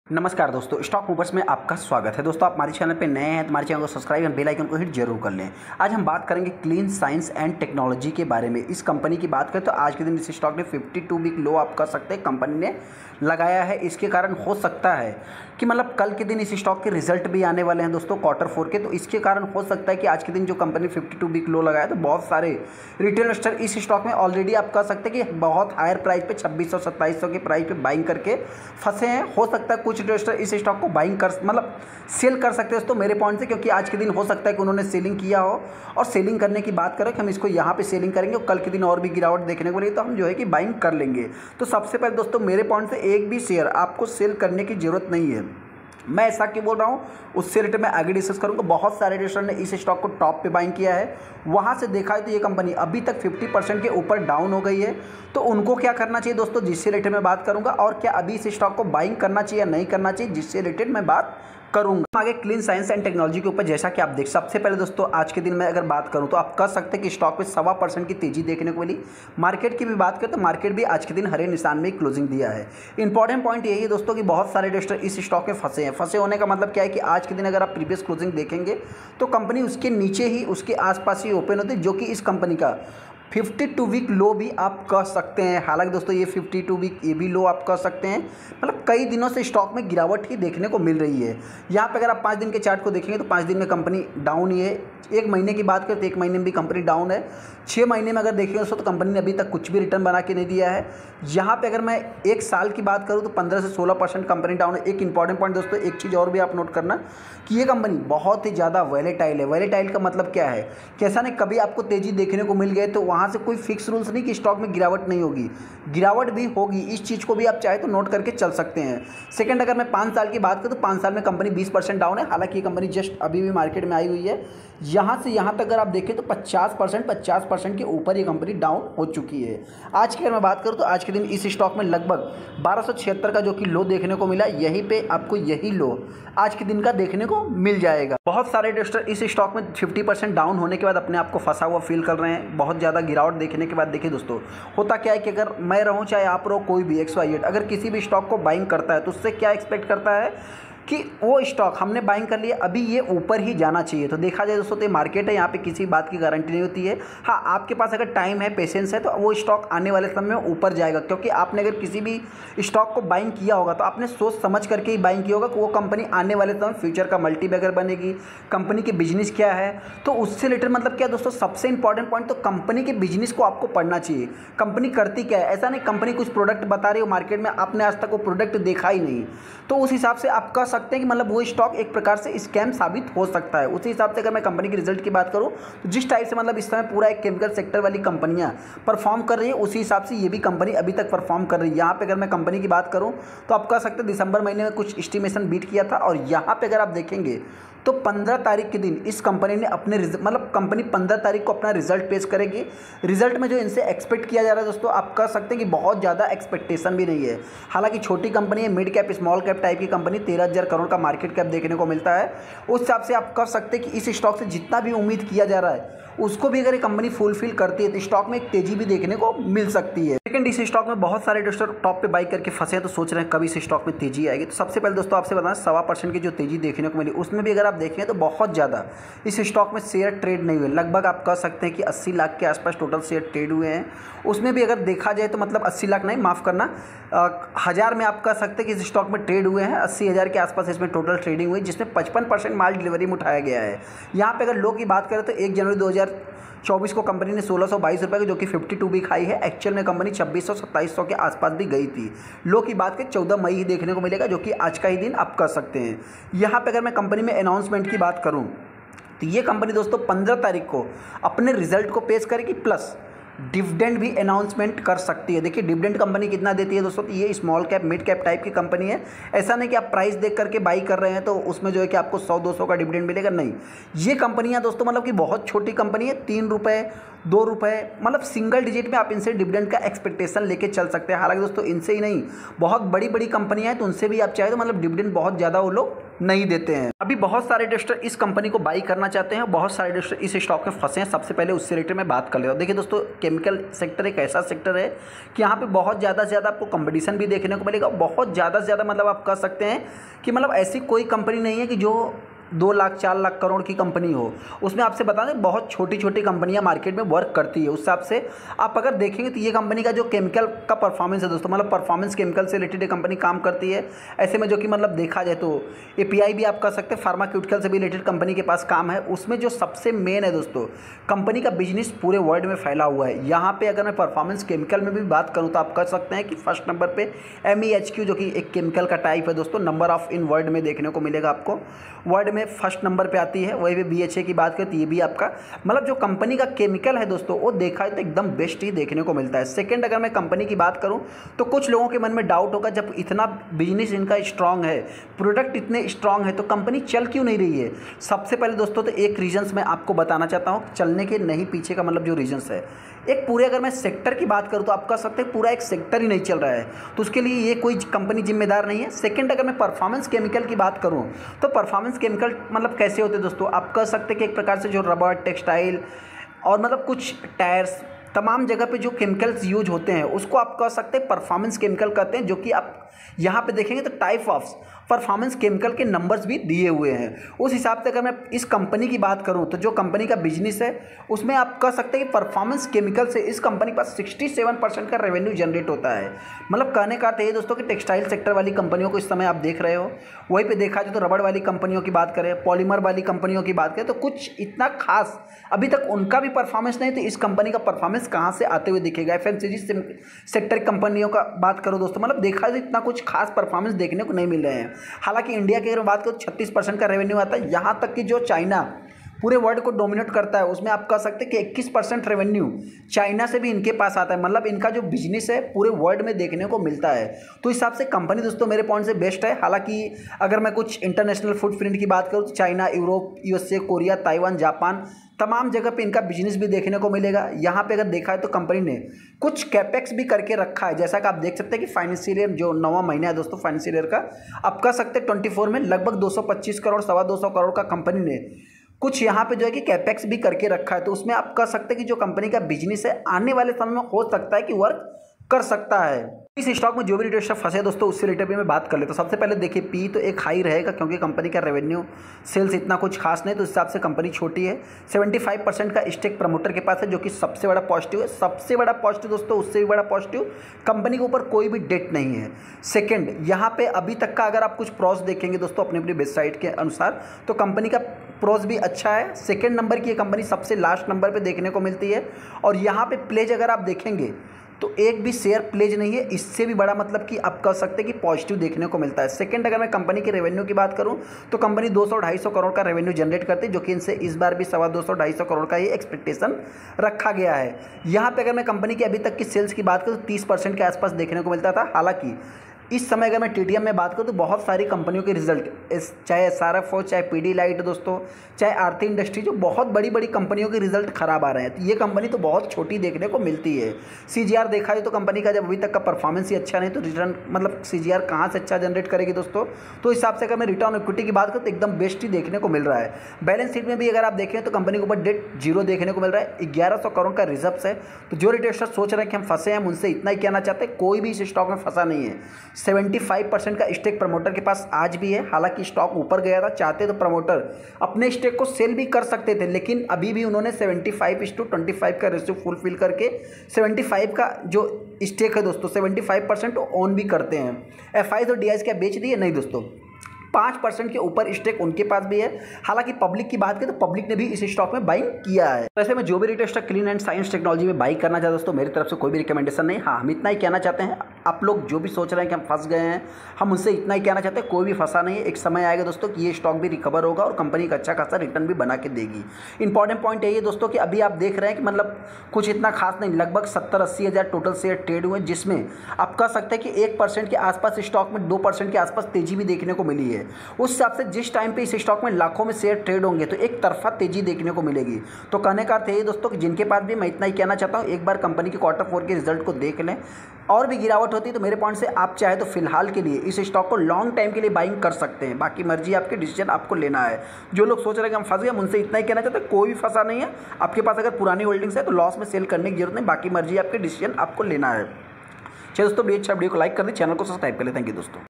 नमस्कार दोस्तों, stock movers में आपका स्वागत है। दोस्तों, आप हमारे चैनल पे नए हैं तो हमारे चैनल को सब्सक्राइब और बेल आइकन को हिट जरूर कर लें। आज हम बात करेंगे क्लीन साइंस एंड टेक्नोलॉजी के बारे में। इस कंपनी की बात करें तो आज के दिन इस स्टॉक ने 52 वीक लो आप कह सकते हैं कंपनी ने लगाया है। इसके कारण हो सकता है कि मतलब कल के दिन इस स्टॉक के रिजल्ट भी आने वाले हैं दोस्तों Q4 के, तो इसके कारण हो सकता है कि आज के दिन जो कंपनी 52 वीक लो लगाया तो बहुत सारे रिटेल इन्वेस्टर इस स्टॉक में ऑलरेडी आप कह सकते हैं कि बहुत हायर प्राइस पे 2600-2700 के प्राइस पे बाइंग करके फंसे हैं। हो सकता है कुछ इन्वेस्टर इस स्टॉक को बाइंग कर मतलब सेल कर सकते हैं दोस्तों मेरे पॉइंट से, क्योंकि आज के दिन हो सकता है कि उन्होंने सेलिंग किया हो। और सेलिंग करने की बात करें कि हम इसको यहाँ पे सेलिंग करेंगे और कल के दिन और भी गिरावट देखने को मिलेगी तो हम जो है कि बाइंग कर लेंगे। तो सबसे पहले दोस्तों मेरे पॉइंट से एक भी शेयर आपको सेल करने की जरूरत नहीं है। मैं ऐसा क्यों बोल रहा हूँ उससे रिलेटेड मैं आगे डिस्कस करूँगा। बहुत सारे इन्वेस्टर ने इस स्टॉक को टॉप पे बाइंग किया है, वहाँ से देखा है तो ये कंपनी अभी तक 50% के ऊपर डाउन हो गई है। तो उनको क्या करना चाहिए दोस्तों, जिससे रिलेटेड मैं बात करूँगा, और क्या अभी इस स्टॉक को बाइंग करना चाहिए या नहीं करना चाहिए, जिससे रिलेटेड मैं बात करूंगा। आगे क्लीन साइंस एंड टेक्नोलॉजी के ऊपर जैसा कि आप देख, सबसे पहले दोस्तों आज के दिन में अगर बात करूं तो आप कह सकते हैं कि स्टॉक में 1.25% की तेजी देखने को मिली। मार्केट की भी बात करें तो मार्केट भी आज के दिन हरे निशान में क्लोजिंग दिया है। इंपॉर्टेंट पॉइंट यही है दोस्तों कि बहुत सारे इन्वेस्टर इस स्टॉक में फंसे हैं। फंसे होने का मतलब क्या है कि आज के दिन अगर आप प्रीवियस क्लोजिंग देखेंगे तो कंपनी उसके नीचे ही उसके आसपास ही ओपन होती है, जो कि इस कंपनी का 52 वीक लो भी आप कह सकते हैं। हालांकि दोस्तों ये 52 वीक ये भी लो आप कह सकते हैं। मतलब कई दिनों से स्टॉक में गिरावट ही देखने को मिल रही है। यहाँ पे अगर आप 5 दिन के चार्ट को देखेंगे तो 5 दिन में कंपनी डाउन ही है। 1 महीने की बात करें तो 1 महीने में भी कंपनी डाउन है। 6 महीने में अगर देखेंगे दोस्तों तो कंपनी ने अभी तक कुछ भी रिटर्न बना के नहीं दिया है। यहाँ पे अगर मैं 1 साल की बात करूँ तो 15 से 16% कंपनी डाउन है। एक इंपॉर्टेंट पॉइंट दोस्तों, एक चीज़ और भी आप नोट करना कि ये कंपनी बहुत ही ज़्यादा वॉलेटाइल है। वॉलेटाइल का मतलब क्या है कि ऐसा नहीं कभी आपको तेज़ी देखने को मिल गए तो वहाँ से कोई फिक्स रूल्स नहीं कि स्टॉक में गिरावट नहीं होगी, गिरावट भी होगी। इस चीज़ को भी आप चाहे तो नोट करके चल सकते हैं। सेकंड, अगर मैं 5 साल की बात करूँ तो 5 साल में कंपनी 20% डाउन है। हालांकि ये कंपनी जस्ट अभी भी मार्केट में आई हुई है। यहाँ से यहाँ तक अगर आप देखें तो 50% के ऊपर ये कंपनी डाउन हो चुकी है। आज की अगर मैं बात करूँ तो आज के दिन इस स्टॉक में लगभग 1276 का जो कि लो देखने को मिला, यहीं पे आपको यही लो आज के दिन का देखने को मिल जाएगा। बहुत सारे इन्वेस्टर इस स्टॉक में 50% डाउन होने के बाद अपने आप को फंसा हुआ फील कर रहे हैं। बहुत ज़्यादा गिरावट देखने के बाद देखिए दोस्तों, होता क्या है कि अगर मैं रहूँ चाहे आप रहो, कोई भी XYZ अगर किसी भी स्टॉक को बाइंग करता है तो उससे क्या एक्सपेक्ट करता है कि वो स्टॉक हमने बाइंग कर लिया, अभी ये ऊपर ही जाना चाहिए। तो देखा जाए दोस्तों तो ये मार्केट है, यहाँ पे किसी बात की गारंटी नहीं होती है। हाँ, आपके पास अगर टाइम है, पेशेंस है तो वो स्टॉक आने वाले समय में ऊपर जाएगा, क्योंकि आपने अगर किसी भी स्टॉक को बाइंग किया होगा तो आपने सोच समझ करके ही बाइंग किया होगा कि वो कंपनी आने वाले समय फ्यूचर का मल्टीबैगर बनेगी, कंपनी के बिजनेस क्या है। तो उससे रिलेटेड मतलब क्या दोस्तों, सबसे इंपॉर्टेंट पॉइंट तो कंपनी के बिजनेस को आपको पढ़ना चाहिए। कंपनी करती क्या है, ऐसा नहीं कंपनी कुछ प्रोडक्ट बता रही हो मार्केट में, आपने आज तक वो प्रोडक्ट देखा ही नहीं, तो उस हिसाब से आप कह सकते हैं कि मतलब वो स्टॉक एक प्रकार से स्कैम साबित हो सकता है। उसी हिसाब से अगर मैं कंपनी के रिजल्ट की बात करूं तो जिस टाइप से मतलब इस समय पूरा एक केमिकल सेक्टर वाली कंपनियां परफॉर्म कर रही है, उसी हिसाब से ये भी कंपनी अभी तक परफॉर्म कर रही है। यहाँ पे अगर मैं कंपनी की बात करूं तो आप कह सकते हैं दिसंबर महीने में कुछ एस्टिमेशन बीट किया था, और यहाँ पे अगर आप देखेंगे तो 15 तारीख के दिन इस कंपनी ने अपने मतलब कंपनी 15 तारीख को अपना रिजल्ट पेश करेगी। रिजल्ट में जो इनसे एक्सपेक्ट किया जा रहा है दोस्तों, आप कह सकते हैं कि बहुत ज़्यादा एक्सपेक्टेशन भी नहीं है। हालांकि छोटी कंपनी है, mid cap small cap type की कंपनी, 13,000 करोड़ का मार्केट कैप देखने को मिलता है। उस हिसाब से आप कह सकते हैं कि इस स्टॉक से जितना भी उम्मीद किया जा रहा है उसको भी अगर ये कंपनी फुलफिल करती है तो स्टॉक में एक तेजी भी देखने को मिल सकती है। सेकंड, इस स्टॉक में बहुत सारे इन्वेस्टर टॉप पे बाई करके फंसे हैं तो सोच रहे हैं कभी इस स्टॉक में तेजी आएगी। तो सबसे पहले दोस्तों आपसे बताना 1.25% की जो तेजी देखने को मिली उसमें भी अगर आप देखें तो बहुत ज़्यादा इस स्टॉक में शेयर ट्रेड नहीं हुए। लगभग आप कह सकते हैं कि 80 लाख के आसपास टोटल शेयर ट्रेड हुए हैं। उसमें भी अगर देखा जाए तो मतलब 80 लाख नहीं, माफ़ करना, 1000 में आप कह सकते हैं कि इस स्टॉक में ट्रेड हुए हैं। 80,000 के आसपास इसमें टोटल ट्रेडिंग हुई, जिसमें 55% माल डिलीवरी में उठाया गया है। यहाँ पे अगर लो की बात करें तो 1 जनवरी 2024 को कंपनी ने 1622 रुपये की जो कि 52 वीक हाई है। एक्चुअल में कंपनी 2600-2700 के आसपास भी गई थी। लो की बात करें 14 मई ही देखने को मिलेगा, जो कि आज का ही दिन आप कह सकते हैं। यहाँ पे अगर मैं कंपनी में अनाउंसमेंट की बात करूँ तो ये कंपनी दोस्तों 15 तारीख को अपने रिजल्ट को पेश करेगी, प्लस डिविडेंड भी अनाउंसमेंट कर सकती है। देखिए डिविडेंड कंपनी कितना देती है दोस्तों, तो ये small cap mid cap type की कंपनी है। ऐसा नहीं कि आप प्राइस देख करके बाई कर रहे हैं तो उसमें जो है कि आपको 100-200 का डिविडेंड मिलेगा, नहीं। ये कंपनियां दोस्तों मतलब कि बहुत छोटी कंपनी है, 3 रुपये 2 रुपये मतलब सिंगल डिजिट में आप इनसे डिविडेंड का एक्सपेक्टेशन लेके चल सकते हैं। हालांकि दोस्तों इनसे ही नहीं, बहुत बड़ी बड़ी कंपनियां हैं तो उनसे भी आप चाहे तो मतलब डिविडेंड बहुत ज़्यादा वो लोग नहीं देते हैं। अभी बहुत सारे इन्वेस्टर इस कंपनी को बाई करना चाहते हैं, बहुत सारे इन्वेस्टर इस स्टॉक में फंसे हैं। सबसे पहले उससे रिलेटेड मैं बात कर लेता हूँ। देखिए दोस्तों, केमिकल सेक्टर एक ऐसा सेक्टर है कि यहाँ पे बहुत ज़्यादा से ज़्यादा आपको कंपटीशन भी देखने को मिलेगा। बहुत ज़्यादा से ज़्यादा मतलब आप कह सकते हैं कि मतलब ऐसी कोई कंपनी नहीं है कि जो 2 लाख 4 लाख करोड़ की कंपनी हो। उसमें आपसे बता दें बहुत छोटी छोटी कंपनियां मार्केट में वर्क करती है। उस हिसाब से आप अगर देखेंगे तो ये कंपनी का जो केमिकल का परफॉर्मेंस है दोस्तों, मतलब परफॉर्मेंस केमिकल से रिलेटेड ये कंपनी काम करती है। ऐसे में जो कि मतलब देखा जाए तो एपीआई भी आप कह सकते हैं, फार्माक्यूटिकल से भी रिलेटेड कंपनी के पास काम है। उसमें जो सबसे मेन है दोस्तों, कंपनी का बिजनेस पूरे वर्ल्ड में फैला हुआ है। यहाँ पे अगर मैं परफॉर्मेंस केमिकल में भी बात करूँ तो आप कह सकते हैं कि फर्स्ट नंबर पे MEHQ जो कि एक केमिकल का टाइप है दोस्तों, नंबर ऑफ इन वर्ल्ड में देखने को मिलेगा आपको, वर्ल्ड में फर्स्ट नंबर पे आती है। वही भी BHA की बात करें तो ये भी आपका मतलब जो कंपनी का केमिकल है दोस्तों, वो देखा है तो एकदम बेस्ट ही देखने को मिलता है। सेकंड, अगर मैं कंपनी की बात करूं तो कुछ लोगों के मन में डाउट होगा, जब इतना बिजनेस इनका स्ट्रांग है, प्रोडक्ट इतने स्ट्रांग है, तो कंपनी चल क्यों नहीं रही है। सबसे पहले दोस्तों तो एक रीजन्स मैं आपको बताना चाहता हूँ चलने के नहीं पीछे का मतलब जो रीजन्स है। एक पूरे अगर मैं सेक्टर की बात करूं तो आप कह सकते हैं पूरा एक सेक्टर ही नहीं चल रहा है, तो उसके लिए ये कोई कंपनी जिम्मेदार नहीं है। सेकंड, अगर मैं परफॉर्मेंस केमिकल की बात करूं तो परफॉर्मेंस केमिकल मतलब कैसे होते हैं दोस्तों, आप कह सकते हैं कि एक प्रकार से जो रबर, टेक्सटाइल और मतलब कुछ टायर्स, तमाम जगह पे जो केमिकल्स यूज होते हैं उसको आप कह सकते हैं परफॉर्मेंस केमिकल कहते हैं। जो कि आप यहाँ पे देखेंगे तो टाइप ऑफ परफॉर्मेंस केमिकल के नंबर्स भी दिए हुए हैं। उस हिसाब से अगर मैं इस कंपनी की बात करूं तो जो कंपनी का बिजनेस है उसमें आप कह सकते हैं कि परफॉर्मेंस केमिकल से इस कंपनी के पास 67% का रेवेन्यू जनरेट होता है। मतलब कहने का अर्थ ये दोस्तों कि टेक्सटाइल सेक्टर वाली कंपनियों को इस समय आप देख रहे हो, वहीं पे देखा जाए तो रबड़ वाली कंपनियों की बात करें, पॉलीमर वाली कंपनियों की बात करें तो कुछ इतना खास अभी तक उनका भी परफॉर्मेंस नहीं, तो इस कंपनी का परफॉर्मेंस कहाँ से आते हुए दिखेगा। FMCG सेक्टर कंपनियों का बात करो दोस्तों, मतलब देखा जाए इतना कुछ खास परफॉर्मेंस देखने को नहीं मिल रहे हैं। हालांकि इंडिया की अगर बात करो 36% का रेवेन्यू आता है, यहाँ तक कि जो चाइना पूरे वर्ल्ड को डोमिनेट करता है उसमें आप कह सकते हैं कि 21% रेवेन्यू चाइना से भी इनके पास आता है। मतलब इनका जो बिजनेस है पूरे वर्ल्ड में देखने को मिलता है। तो इस हिसाब से कंपनी दोस्तों मेरे पॉइंट से बेस्ट है। हालांकि अगर मैं कुछ इंटरनेशनल फुटप्रिंट की बात करूँ तो China, Europe, USA, Korea, Taiwan, Japan, तमाम जगह पे इनका बिजनेस भी देखने को मिलेगा। यहाँ पे अगर देखा है तो कंपनी ने कुछ कैपेक्स भी करके रखा है, जैसा कि आप देख सकते हैं कि फाइनेंशियल ईयर जो 9वां महीना है दोस्तों फाइनेंशियल ईयर का, आप कह सकते हैं 24 में लगभग 225 करोड़, 225 करोड़ का कंपनी ने कुछ यहाँ पे जो है कि कैपेक्स भी करके रखा है। तो उसमें आप कह सकते हैं कि जो कंपनी का बिजनेस है आने वाले समय में हो सकता है कि वर्क कर सकता है। इस स्टॉक में जो भी इन्वेस्टर फंसे दोस्तों उससे रिलेटेड भी मैं बात कर लेता हूँ। सबसे पहले देखिए पी तो एक हाई रहेगा क्योंकि कंपनी का रेवेन्यू सेल्स इतना कुछ खास नहीं, तो इस हिसाब से कंपनी छोटी है। 75% का स्टेक प्रमोटर के पास है, जो कि सबसे बड़ा पॉजिटिव है। सबसे बड़ा पॉजिटिव दोस्तों, उससे भी बड़ा पॉजिटिव, कंपनी के ऊपर कोई भी डेट नहीं है। सेकेंड, यहाँ पे अभी तक का अगर आप कुछ प्रॉस देखेंगे दोस्तों अपनी अपनी वेबसाइट के अनुसार तो कंपनी का प्रॉस भी अच्छा है। सेकेंड नंबर की ये कंपनी सबसे लास्ट नंबर पर देखने को मिलती है। और यहाँ पे प्लेज अगर आप देखेंगे तो एक भी शेयर प्लेज नहीं है, इससे भी बड़ा मतलब कि आप कह सकते हैं कि पॉजिटिव देखने को मिलता है। सेकंड, अगर मैं कंपनी के रेवेन्यू की बात करूं तो कंपनी 200-250 करोड़ का रेवेन्यू जनरेट करती है, जो कि इनसे इस बार भी 200-250 करोड़ का ही एक्सपेक्टेशन रखा गया है। यहाँ पे अगर मैं कंपनी की अभी तक की सेल्स की बात करूँ तो 30% के आसपास देखने को मिलता था। हालांकि इस समय अगर मैं TTM में बात करूँ तो बहुत सारी कंपनियों के रिजल्ट, चाहे SRF हो, चाहे Pidilite दोस्तों, चाहे आरती इंडस्ट्री, जो बहुत बड़ी बड़ी कंपनियों के रिजल्ट खराब आ रहे हैं। तो ये कंपनी तो बहुत छोटी देखने को मिलती है। CGR देखा जाए तो कंपनी का जब अभी तक का परफॉर्मेंस ही अच्छा नहीं, तो रिटर्न मतलब CGR कहाँ से अच्छा जनरेट करेगी दोस्तों। तो इस हिसाब से अगर मैं रिटर्न इक्विटी की बात करूँ तो एकदम बेस्ट ही देखने को मिल रहा है। बैलेंस शीट में भी अगर आप देखें तो कंपनी के ऊपर डेट 0 देखने को मिल रहा है। 1100 करोड़ का रिजर्व है। तो जो इन्वेस्टर सोच रहे हैं कि हम फंसे हैं, हम उनसे इतना ही कहना चाहते हैं, कोई भी इस स्टॉक में फंसा नहीं है। 75% का स्टेक प्रमोटर के पास आज भी है। हालांकि स्टॉक ऊपर गया था, चाहते तो प्रमोटर अपने स्टेक को सेल भी कर सकते थे, लेकिन अभी भी उन्होंने 75:25 का रेशियो फुलफिल करके 75 का जो स्टेक है दोस्तों 75% ओन भी करते हैं। FIs और DIs क्या बेच दिए? नहीं दोस्तों, 5% के ऊपर स्टेक उनके पास भी है। हालांकि पब्लिक की बात करें तो पब्लिक ने भी इस स्टॉक में बाइंग किया है। वैसे में जो भी investor clean and science technology में बाई करना चाहते हैं दोस्तों, मेरी तरफ से कोई भी रिकमेंडेशन नहीं। हाँ, हम इतना ही कहना चाहते हैं, आप लोग जो भी सोच रहे हैं कि हम फंस गए हैं, हम उनसे इतना ही कहना चाहते हैं, कोई भी फंसा नहीं है। एक समय आएगा दोस्तों कि ये स्टॉक भी रिकवर होगा और कंपनी का अच्छा खासा रिटर्न भी बना के देगी। इंपॉर्टेंट पॉइंट यही है दोस्तों कि अभी आप देख रहे हैं कि मतलब कुछ इतना खास नहीं, लगभग 70-80 हज़ार टोटल शेयर ट्रेड हुए, जिसमें आप कह सकते हैं कि 1% के आसपास स्टॉक में 2% के आसपास तेजी भी देखने को मिली है। है, उस हिसाब से जिस टाइम पे इस स्टॉक में लाखों में शेयर ट्रेड होंगे तो एक तरफा तेजी देखने को मिलेगी। तो कहने का अर्थ है दोस्तों कि जिनके पास भी, मैं इतना ही कहना चाहता हूँ, एक बार कंपनी के Q4 के रिजल्ट को देख लें। और भी गिरावट होती है तो मेरे पॉइंट से आप चाहे तो फिलहाल के लिए इस स्टॉक को लॉन्ग टाइम के लिए बाइंग कर सकते हैं। बाकी मर्जी आपकी, डिसीजन आपको लेना है। जो लोग सोच रहे हैं कि हम फंस गए, उनसे इतना ही कहना चाहते हैं, कोई भी फंसा नहीं है। आपके पास अगर पुरानी होल्डिंग्स है तो लॉस में सेल करने की जरूरत नहीं, बाकी मर्जी आपके, डिसीजन आपको लेना है। चलिए दोस्तों, अच्छा वीडियो को लाइक कर दें, चैनल को सब्सक्राइब कर लें। थैंक यू दोस्तों।